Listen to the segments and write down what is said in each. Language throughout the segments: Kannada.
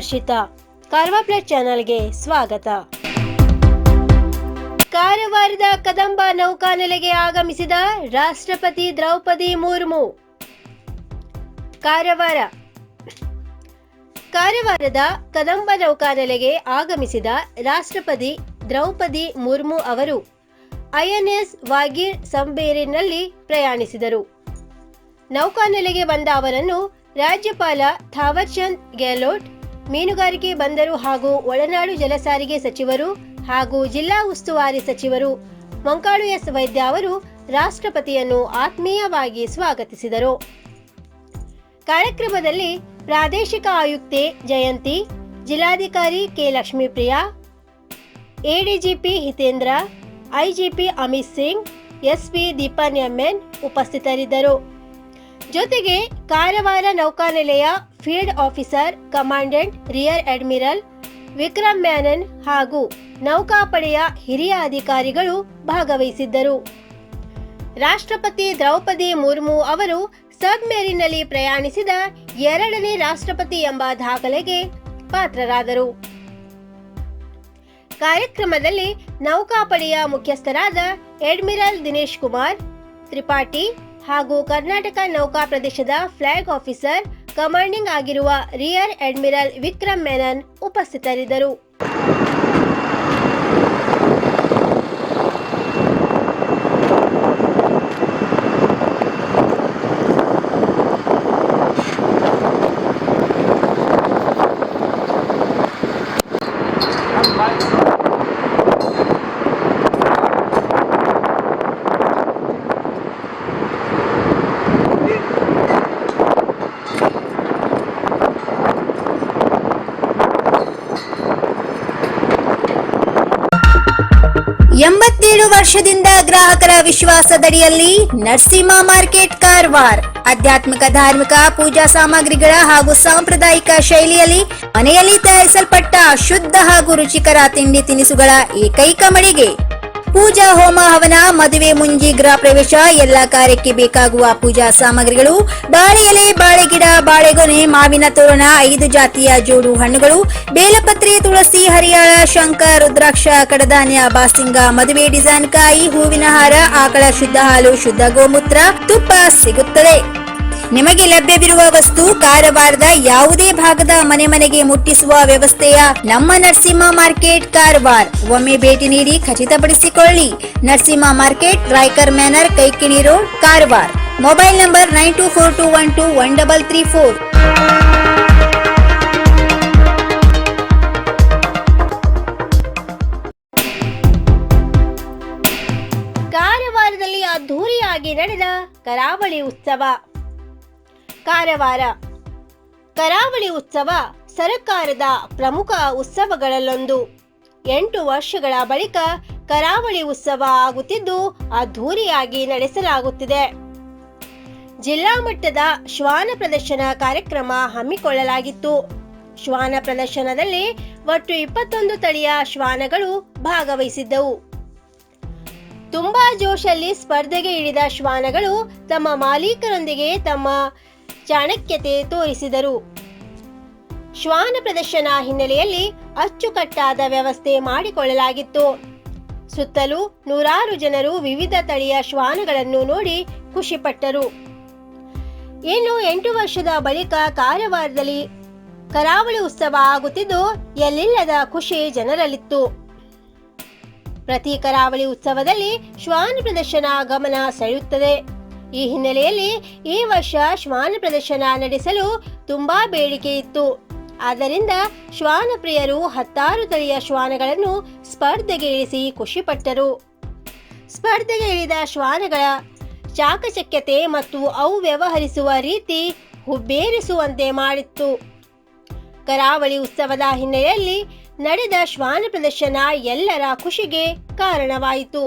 ಹರ್ಷಿತಾ. ಕಾರ್ವಾ ಪ್ಲೇಟ್ ಚಾನೆಲ್ಗೆ ಸ್ವಾಗತ. ಕಾರವಾರದ ಕದಂಬ ನೌಕಾನೆಲೆಗೆ ಆಗಮಿಸಿದ ರಾಷ್ಟ್ರಪತಿ ದ್ರೌಪದಿ ಮುರ್ಮು. ಕಾರವಾರದ ಕದಂಬ ನೌಕಾನೆಲೆಗೆ ಆಗಮಿಸಿದ ರಾಷ್ಟ್ರಪತಿ ದ್ರೌಪದಿ ಮುರ್ಮು ಅವರು ಐಎನ್ಎಸ್ ವಾಗೀರ್ ಸಂಬೇರಿನಲ್ಲಿ ಪ್ರಯಾಣಿಸಿದರು. ನೌಕಾನೆಲೆಗೆ ಬಂದ ಅವರನ್ನು ರಾಜ್ಯಪಾಲ ಥಾವರ್ಚಂದ್ ಗೆಹ್ಲೋಟ್, ಮೀನುಗಾರಿಕೆ ಬಂದರು ಹಾಗೂ ಒಳನಾಡು ಜಲಸಾರಿಗೆ ಸಚಿವರು ಹಾಗೂ ಜಿಲ್ಲಾ ಉಸ್ತುವಾರಿ ಸಚಿವರು ಮಂಕಾಳು ಎಸ್ ವೈದ್ಯ ಅವರು ರಾಷ್ಟ್ರಪತಿಯನ್ನು ಆತ್ಮೀಯವಾಗಿ ಸ್ವಾಗತಿಸಿದರು. ಕಾರ್ಯಕ್ರಮದಲ್ಲಿ ಪ್ರಾದೇಶಿಕ ಆಯುಕ್ತೆ ಜಯಂತಿ, ಜಿಲ್ಲಾಧಿಕಾರಿ K Lakshmipriya, ADGP Hitendra, IGP Amit Singh, SP Deepan MN ಉಪಸ್ಥಿತರಿದ್ದರು. ಜೊತೆಗೆ ಕಾರವಾರ ನೌಕಾನೆಲೆಯ field officer commandant rear admiral Vikram Menon ಹಾಗೂ ನೌಕಾಪಡೆಯ ಹಿರಿಯ ಅಧಿಕಾರಿಗಳು ಭಾಗವಹಿಸಿದ್ದರು. ರಾಷ್ಟ್ರಪತಿ ದ್ರೌಪದಿ ಮುರ್ಮು ಅವರು ಸಬ್ಮೆರಿನ್ನಲ್ಲಿ ಪ್ರಯಾಣಿಸಿದ 2ನೇ ರಾಷ್ಟ್ರಪತಿ ಎಂಬ ದಾಖಲೆಗೆ ಪಾತ್ರರಾದರು. ಕಾರ್ಯಕ್ರಮದಲ್ಲಿ ನೌಕಾಪಡೆಯ ಮುಖ್ಯಸ್ಥರಾದ ಅಡ್ಮಿರಲ್ ದಿನೇಶ್ ಕುಮಾರ್ ತ್ರಿಪಾಠಿ ಹಾಗೂ ಕರ್ನಾಟಕ ನೌಕಾ ಪ್ರದೇಶದ ಫ್ಲಾಗ್ ಆಫೀಸರ್ ಕಮಾಂಡಿಂಗ್ ಆಗಿರುವ ರಿಯರ್ ಅಡ್ಮಿರಲ್ ವಿಕ್ರಮ್ ಮೆನನ್ ಉಪಸ್ಥಿತರಿದ್ದರು. ವರ್ಷದಿಂದ ಗ್ರಾಹಕರ ವಿಶ್ವಾಸದಡಿಯಲ್ಲಿ ನರಸಿಂಹ ಮಾರ್ಕೆಟ್ ಕಾರವಾರ ಆಧ್ಯಾತ್ಮಿಕ ಧಾರ್ಮಿಕ ಪೂಜಾ ಸಾಮಗ್ರಿಗಳ ಹಾಗೂ ಸಾಂಪ್ರದಾಯಿಕ ಶೈಲಿಯಲ್ಲಿ ಮನೆಯಲ್ಲಿ ತಯಾರಿಸಲ್ಪಟ್ಟ ಶುದ್ಧ ಹಾಗೂ ರುಚಿಕರ ತಿಂಡಿ ತಿನಿಸುಗಳ ಏಕೈಕ ಮಳಿಗೆ. ಪೂಜಾ ಹೋಮ ಹವನ, ಮದುವೆ, ಮುಂಜಿ, ಗೃಹ ಪ್ರವೇಶ ಎಲ್ಲ ಕಾರ್ಯಕ್ಕೆ ಬೇಕಾಗುವ ಪೂಜಾ ಸಾಮಗ್ರಿಗಳು, ಬಾಳೆ ಎಲೆ, ಬಾಳೆಗಿಡ, ಬಾಳೆಗೊನೆ, ಮಾವಿನ ತೋರಣ, 5 ಜಾತಿಯ ಜೋಡು ಹಣ್ಣುಗಳು, ಬೇಲಪತ್ರೆ, ತುಳಸಿ, ಹರಿಯಾಳ, ಶಂಖ, ರುದ್ರಾಕ್ಷ, ಕಡಧಾನ್ಯ, ಬಾಸಿಂಗ, ಮದುವೆ ಡಿಸೈನ್ ಕಾಯಿ, ಹೂವಿನ ಹಾರ, ಆಕಳ ಶುದ್ಧ ಹಾಲು, ಶುದ್ಧ ಗೋಮೂತ್ರ, ತುಪ್ಪ ಸಿಗುತ್ತದೆ. ನಿಮಗೆ ಲಭ್ಯವಿರುವ ವಸ್ತು ಕಾರವಾರದ ಯಾವುದೇ ಭಾಗದ ಮನೆಗೆ ಮುಟ್ಟಿಸುವ ವ್ಯವಸ್ಥೆಯ ನಮ್ಮ ನರಸಿಂಹ ಮಾರ್ಕೆಟ್ ಕಾರವಾರ. ಒಮ್ಮೆ ಭೇಟಿ ನೀಡಿ ಖಚಿತಪಡಿಸಿಕೊಳ್ಳಿ. Narasimha market, Raikar manner, Kaikini road, Karwar. Mobile number 9242121334. ಕಾರವಾರದಲ್ಲಿ ಅದ್ಧೂರಿಯಾಗಿ ನಡೆದ ಕರಾವಳಿ ಉತ್ಸವ. ಕರಾವಳಿ ಉತ್ಸವ ಸರ್ಕಾರದ ಪ್ರಮುಖ ಉತ್ಸವಗಳಲ್ಲೊಂದು. 8 ವರ್ಷಗಳ ಬಳಿಕ ಕರಾವಳಿ ಉತ್ಸವ ಆಗುತ್ತಿದ್ದು ಅದ್ಧೂರಿಯಾಗಿ ನಡೆಸಲಾಗುತ್ತಿದೆ. ಜಿಲ್ಲಾ ಮಟ್ಟದ ಶ್ವಾನ ಪ್ರದರ್ಶನ ಕಾರ್ಯಕ್ರಮ ಹಮ್ಮಿಕೊಳ್ಳಲಾಗಿತ್ತು. ಶ್ವಾನ ಪ್ರದರ್ಶನದಲ್ಲಿ ಒಟ್ಟು 21 ತಳಿಯ ಶ್ವಾನಗಳು ಭಾಗವಹಿಸಿದ್ದವು. ತುಂಬಾ ಜೋಶಲ್ಲಿ ಸ್ಪರ್ಧೆಗೆ ಇಳಿದ ಶ್ವಾನಗಳು ತಮ್ಮ ಮಾಲೀಕರೊಂದಿಗೆ ತಮ್ಮ ಚಾಣಕ್ಯತೆ ತೋರಿಸಿದರು. ಶ್ವಾನ ಪ್ರದರ್ಶನ ಹಿನ್ನೆಲೆಯಲ್ಲಿ ಅಚ್ಚುಕಟ್ಟಾದ ವ್ಯವಸ್ಥೆ ಮಾಡಿಕೊಳ್ಳಲಾಗಿತ್ತು. ಸುತ್ತಲೂ ನೂರಾರು ಜನರು ವಿವಿಧ ತಳಿಯ ಶ್ವಾನಗಳನ್ನು ನೋಡಿ ಖುಷಿಪಟ್ಟರು. ಇನ್ನು 8 ವರ್ಷದ ಬಳಿಕ ಕಾರವಾರದಲ್ಲಿ ಕರಾವಳಿ ಉತ್ಸವ ಆಗುತ್ತಿದ್ದು ಎಲ್ಲಿಲ್ಲದ ಖುಷಿ ಜನರಲ್ಲಿತ್ತು. ಪ್ರತಿ ಕರಾವಳಿ ಉತ್ಸವದಲ್ಲಿ ಶ್ವಾನ ಪ್ರದರ್ಶನ ಗಮನ ಸೆಳೆಯುತ್ತದೆ. ಈ ಹಿನ್ನೆಲೆಯಲ್ಲಿ ಈ ವರ್ಷ ಶ್ವಾನ ಪ್ರದರ್ಶನ ನಡೆಸಲು ತುಂಬಾ ಬೇಡಿಕೆ ಇತ್ತು. ಆದ್ದರಿಂದ ಶ್ವಾನ ಪ್ರಿಯರು 10 ತಳಿಯ ಶ್ವಾನಗಳನ್ನು ಸ್ಪರ್ಧೆಗೆ ಇಳಿಸಿ ಖುಷಿಪಟ್ಟರು. ಸ್ಪರ್ಧೆಗೆ ಇಳಿದ ಶ್ವಾನಗಳ ಚಾಕಚಕ್ಯತೆ ಮತ್ತು ಅವು ವ್ಯವಹರಿಸುವ ರೀತಿ ಹುಬ್ಬೇರಿಸುವಂತೆ ಮಾಡಿತ್ತು. ಕರಾವಳಿ ಉತ್ಸವದ ಹಿನ್ನೆಲೆಯಲ್ಲಿ ನಡೆದ ಶ್ವಾನ ಪ್ರದರ್ಶನ ಎಲ್ಲರ ಖುಷಿಗೆ ಕಾರಣವಾಯಿತು.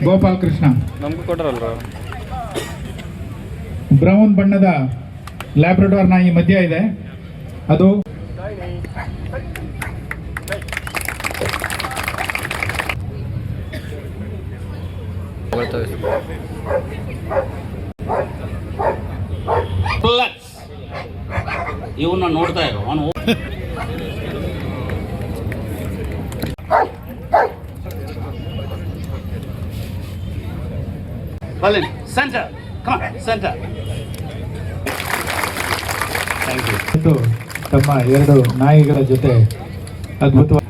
ಗೋಪಾಲ್ ಕೃಷ್ಣ ಬ್ರೌನ್ ಬಣ್ಣದ ಲ್ಯಾಬ್ರಡಾರ್ ನಾಯಿ ಮಧ್ಯ ಇದೆ. ಅದು ಇವನ್ನ ನೋಡ್ತಾ ಇರೋ ಅವನು ಸೆಂಟರ್ ಸೆಂಟರ್. ಮತ್ತು ತಮ್ಮ ಎರಡು ನಾಯಿಗಳ ಜೊತೆ ಅದ್ಭುತವಾಗಿ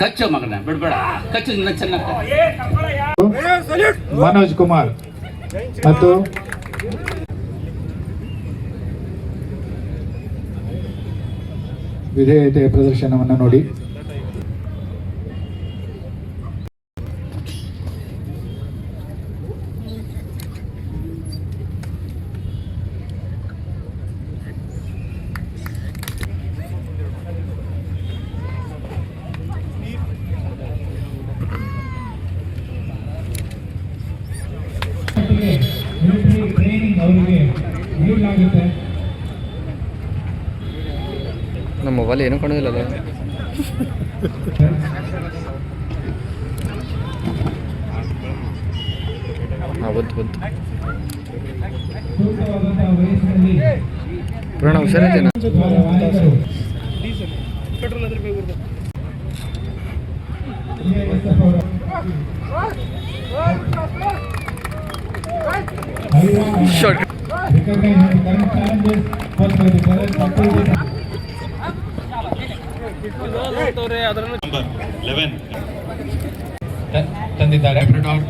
ಕಚ್ಚ ಮಗನ ಬಿಡ್ಬೇಡ, ಕಚ್ಚ ಚೆನ್ನಾಗಿ. ಮನೋಜ್ ಕುಮಾರ್ ಮತ್ತು ವಿಧೇಯತೆಯ ಪ್ರದರ್ಶನವನ್ನು ನೋಡಿ. ಟ್ರೈನಿಂಗ್ ಅವರಿಗೆ ನೀಡಲಾಗುತ್ತೆ. ನಮ್ಮ ಮೊಬೈಲ್ ಏನೂ ಕಾಣೋದಿಲ್ಲ ಅಲ್ಲ. ಹಾಂ ಬಂತು ಸೂಕ್ತವಾದಂತಹ ವಯಸ್ಸಿನಲ್ಲಿ ಪುರಾಣ ಹುಷಾರೈತೇನ? ಶಾರ್ಟ್ ತಂದಿದ್ದಾರೆ. Labrador,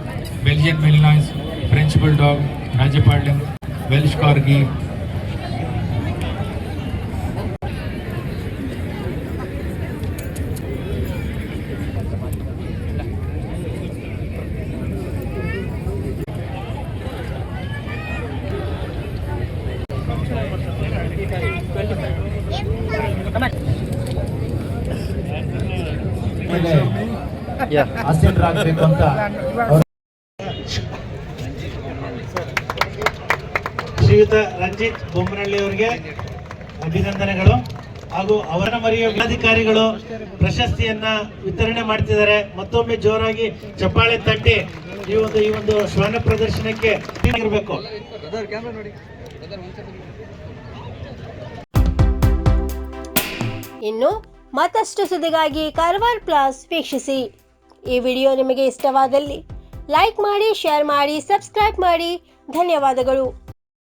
Belgian Malinois, French bulldog, Rajapalayam, Welsh corgi, ಆಸೀನರಾಗಬೇಕು ಅಂತ ಶ್ರೀಯುತ ರಂಜಿತ್ ಬೊಮ್ಮನಹಳ್ಳಿ ಅವರಿಗೆ ಅಭಿನಂದನೆಗಳು. ಹಾಗೂ ಅವರ ಮರೆಯುವ ಅಧಿಕಾರಿಗಳು ಪ್ರಶಸ್ತಿಯನ್ನ ವಿತರಣೆ ಮಾಡ್ತಿದ್ದಾರೆ. ಮತ್ತೊಮ್ಮೆ ಜೋರಾಗಿ ಚಪ್ಪಾಳೆ ತಟ್ಟಿ ಈ ಒಂದು ಶ್ವಾನ ಪ್ರದರ್ಶನಕ್ಕೆ ಇರಬೇಕು. ಇನ್ನು ಮತ್ತಷ್ಟು ಸುದ್ದಿಗಾಗಿ ಕಾರವಾರ ಪ್ಲಸ್ ವೀಕ್ಷಿಸಿ. ಈ ವಿಡಿಯೋ ನಿಮಗೆ ಇಷ್ಟವಾದಲ್ಲಿ ಲೈಕ್ ಮಾಡಿ, ಶೇರ್ ಮಾಡಿ, ಸಬ್ಸ್ಕ್ರೈಬ್ ಮಾಡಿ. ಧನ್ಯವಾದಗಳು.